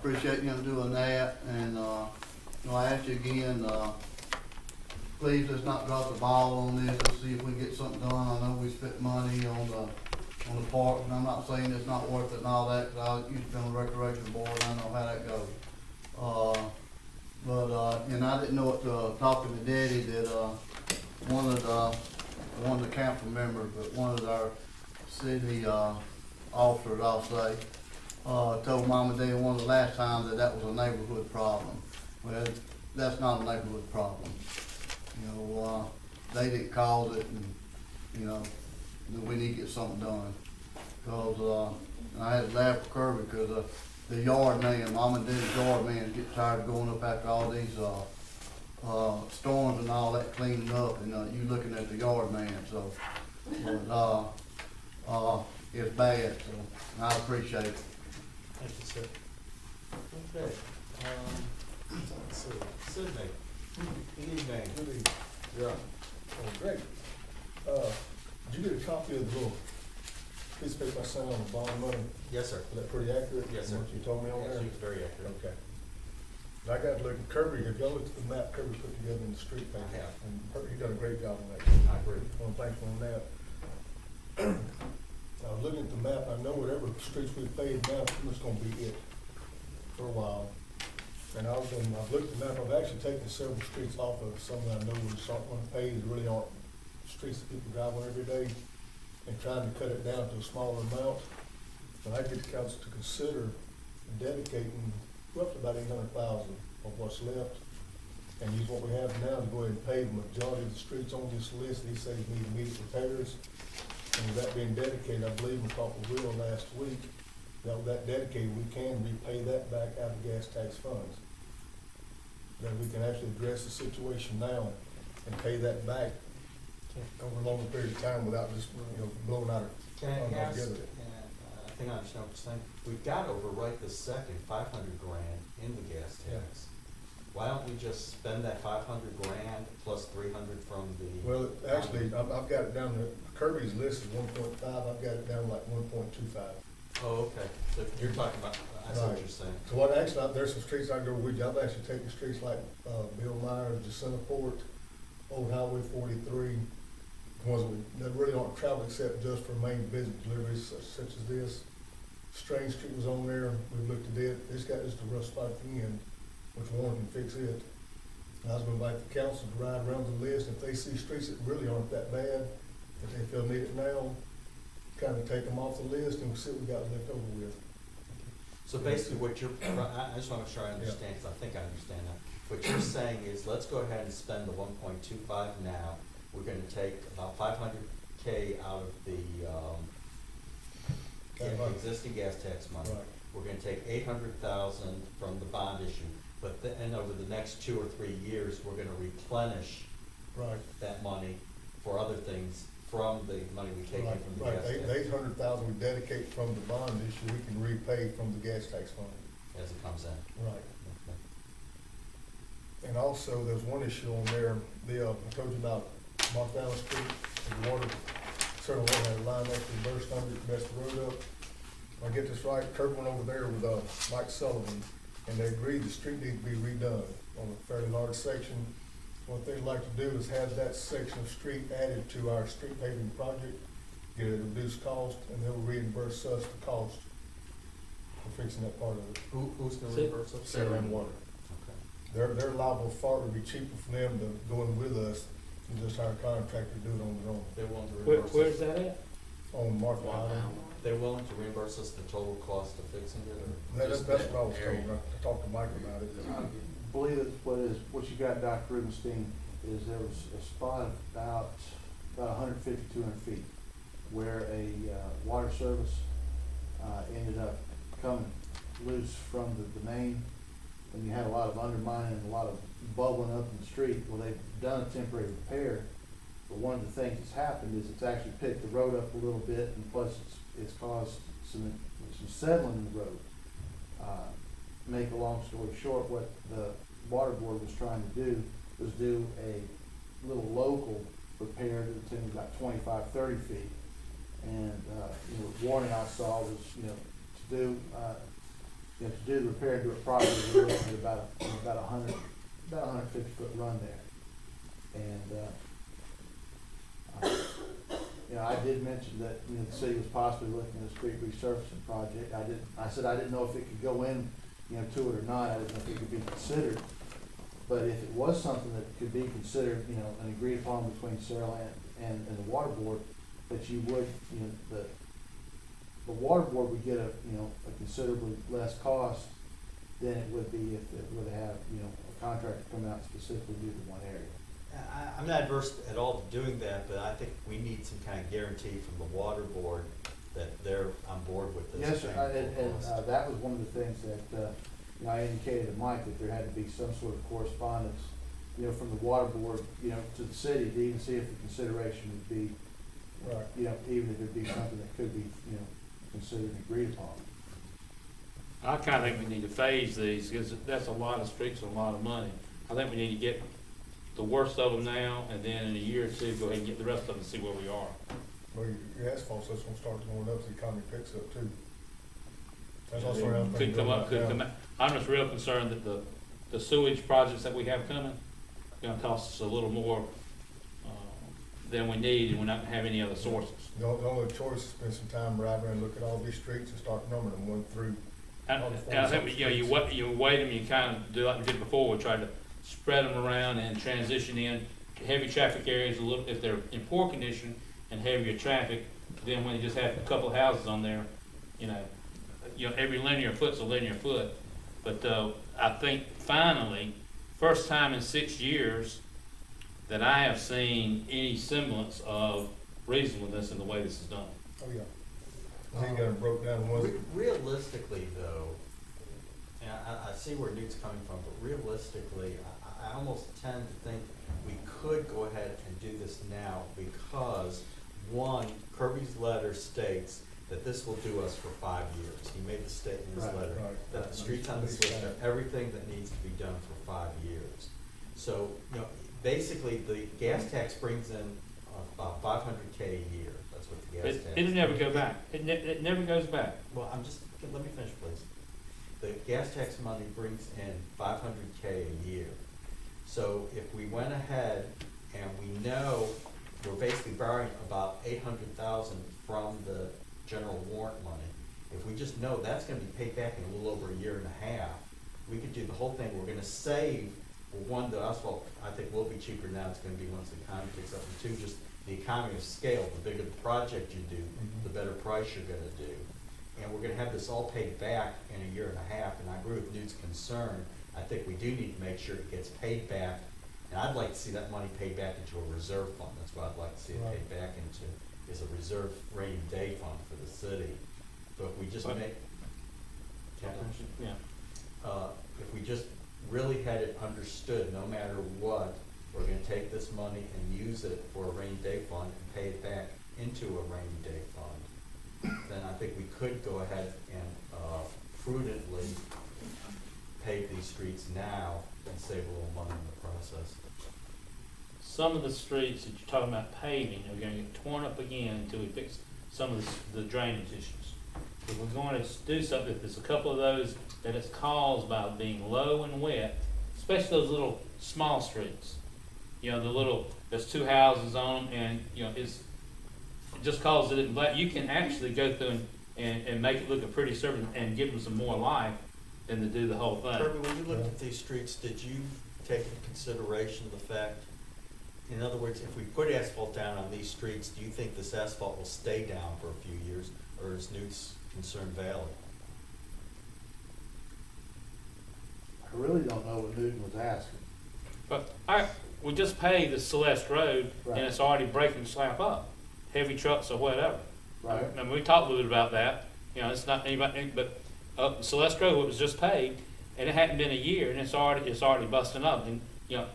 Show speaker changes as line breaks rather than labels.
appreciate them doing that, and, I ask you again, please let's not drop the ball on this. Let's see if we can get something done. I know we spent money on the park, and I'm not saying it's not worth it and all that, cause I used to be on the recreation board, and I know how that goes. And I didn't know it, talking to Daddy, that, one of the council members, but one of our city, officers, I'll say, told Mom and Dad one of the last times that was a neighborhood problem. Well, that's not a neighborhood problem. They didn't cause it, and, we need to get something done. Cause, I had to laugh at Kirby, cause, the yard man, Mom and Dad's yard man get tired of going up after all these, storms and all that cleaning up, and, you looking at the yard man, so, it's bad, so I appreciate it.
Thank you, sir. Okay, let's see, Sydney, good evening.
Good evening. Yeah. Oh, great. Did you get a copy of the little piece of paper I sent on the bond money?
Yes, sir.
Is that pretty accurate?
Yes, sir.
What you told me on there?
Yes, it's very accurate.
Okay. And I got to look at Kirby, if y'all looked at the map Kirby put together in the street paper.
I have.
And he done a great job on that.
I agree.
Well, thanks for on that. I was looking at the map, I know whatever streets we paved now, it's gonna be it for a while. And I've looked at the map, I've actually taken several streets off of some that I know we aren't gonna pave, really aren't streets that people drive on every day, and trying to cut it down to a smaller amount. But I get the council to consider dedicating roughly about 800,000 of what's left, and use what we have now to go ahead and pave the majority of the streets on this list. These things need immediate repairs. And with that being dedicated, I believe we talked with Will last week, that with that dedicated, we can repay that back out of gas tax funds. That we can actually address the situation now and pay that back over a longer period of time without just, blowing out
Can
our
I
funds
ask,
altogether.
I think I understand what you're saying, we've got over right this second, 500 grand in the gas tax. Why don't we just spend that 500 grand plus 300 from the?
Well, actually, I've got it down there, Kirby's list is 1.5, I've got it down like 1.25.
Oh, okay, so you're talking about, I see what
Right.
you're saying.
So what actually, there's some streets I go with you, I've actually taken streets like, Bill Myers, Jacinthport, Old Highway 43, ones that really aren't traveled except just for main business deliveries such as this. Strange Street was on there, we looked at it, it's got just a rough spot at the end, which Warren can fix it. And I was gonna invite the council to ride around the list, if they see streets that really aren't that bad, if they feel need it now, kind of take them off the list and see what we got left over with.
So basically what you're, I just want to make sure I understand, because I think I understand that. What you're saying is, let's go ahead and spend the 1.25 now. We're going to take about 500K out of the existing gas tax money.
Right.
We're going to take 800,000 from the bond issue, but then over the next 2 or 3 years, we're going to replenish
Right.
that money for other things from the money we take in
Right,
from the
right,
gas tax.
800,000 we dedicate from the bond issue, we can repay from the gas tax fund.
As it comes in.
Right. And also, there's one issue on there, I told you about Mark Allen Street, the water, certain water had a line up and burst under it, messed the road up. If I get this right, Kirk went over there with, Mike Sullivan, and they agreed the street needs to be redone on a fairly large section. What they'd like to do is have that section of street added to our street paving project, get a reduced cost, and they'll reimburse us the cost for fixing that part of it.
Who's going to reimburse us?
Saraland Water.
Okay.
They're liable for it, it'd be cheaper for them to go in with us than just hire a contractor to do it on their own.
They're willing to reimburse us.
Where's that at?
On Market Island.
They're willing to reimburse us the total cost of fixing it, or?
That's what I was told, I talked to Mike about it.
I believe that's what you got, Dr. Rubenstein, is there was a spot about 150, 200 feet where a water service ended up coming loose from the main, and you had a lot of undermining and a lot of bubbling up in the street. Well, they've done a temporary repair, but one of the things that's happened is it's actually picked the road up a little bit, and plus it's caused some settling in the road. Make a long story short, what the water board was trying to do was do a little local repair to the tune of about 25, 30 feet. And, the warning I saw was, to do, you know, to do the repair and do it properly, we're looking at about a 150-foot run there. And, you know, I did mention that, you know, the city was possibly looking at a street resurfacing project. I said I didn't know if it could go in, you know, to it or not. I didn't know if it could be considered. But if it was something that could be considered, you know, and agreed upon between Saraland and the water board, that you would, you know, the water board would get a, you know, a considerably less cost than it would be if it would have, you know, a contractor come out and specifically do the one area.
I'm not adverse at all to doing that, but I think we need some kind of guarantee from the water board that they're on board with this.
Yes, sir, and that was one of the things that, you know, I indicated to Mike that there had to be some sort of correspondence, you know, from the water board, you know, to the city to even see if the consideration would be,
Right.
you know, even if it'd be something that could be, you know, considered and agreed upon.
I kinda think we need to phase these, because that's a lot of streets and a lot of money. I think we need to get the worst of them now, and then in a year or two, go ahead and get the rest of them and see where we are.
Well, your asphalt system will start going up, so the economy picks up too. That's also another thing.
Could come up, could come out. I'm just real concerned that the sewage projects that we have coming, gonna cost us a little more, than we need, and we're not gonna have any other sources.
The only choice is spend some time driving and look at all these streets and start numbering them one through.
And I think, you know, you weigh them, you kind of do like we did before, we tried to spread them around and transition in heavy traffic areas a little, if they're in poor condition and heavier traffic, then when you just have a couple of houses on there, you know, every linear foot's a linear foot. But, I think finally, first time in 6 years that I have seen any semblance of reasonableness in the way this is done.
Oh, yeah. He got it broke down once.
Realistically, though, and I see where Newt's coming from, but realistically, I almost tend to think we could go ahead and do this now because, one, Kirby's letter states that this will do us for 5 years. He made the statement in his letter that the streets on this list are everything that needs to be done for 5 years. So, you know, basically, the gas tax brings in about $500K a year. That's what the gas tax.
It'll never go back. It never goes back.
Well, let me finish, please. The gas tax money brings in $500K a year. So if we went ahead and we know we're basically borrowing about $800,000 from the general warrant money, if we just know that's going to be paid back in a little over a year and a half, we could do the whole thing. We're going to save. Well, one, the asphalt, I think, will be cheaper now. It's going to be once the economy picks up. And two, just the economy of scale. The bigger the project you do, the better price you're going to do. And we're going to have this all paid back in a year and a half. And I agree with Newt's concern. I think we do need to make sure it gets paid back. And I'd like to see that money paid back into a reserve fund. That's what I'd like to see it paid back into, is a reserve rainy day fund for the city. But if we just if we just really had it understood, no matter what, we're going to take this money and use it for a rainy day fund and pay it back into a rainy day fund, then I think we could go ahead and prudently pave these streets now and save a little money in the process.
Some of the streets that you're talking about paving are going to get torn up again until we fix some of the drainage issues. If we're going to do something, if there's a couple of those that it's caused by being low and wet, especially those little small streets, you know, there's 2 houses on them, and you know, it just causes it in black. You can actually go through and make it look a pretty surface and give them some more life than to do the whole thing.
Kirby, when you looked at these streets, did you take into consideration the fact, in other words, if we put asphalt down on these streets, do you think this asphalt will stay down for a few years, or is Newt's concern valid?
I really don't know what Newton was asking.
But we just paved the Celeste Road,
Right.
and it's already breaking slap up, heavy trucks or whatever.
Right.
And we talked a little bit about that. You know, it's not anybody, but Celeste Road was just paved, and it hadn't been a year, and it's already busting up. And you know,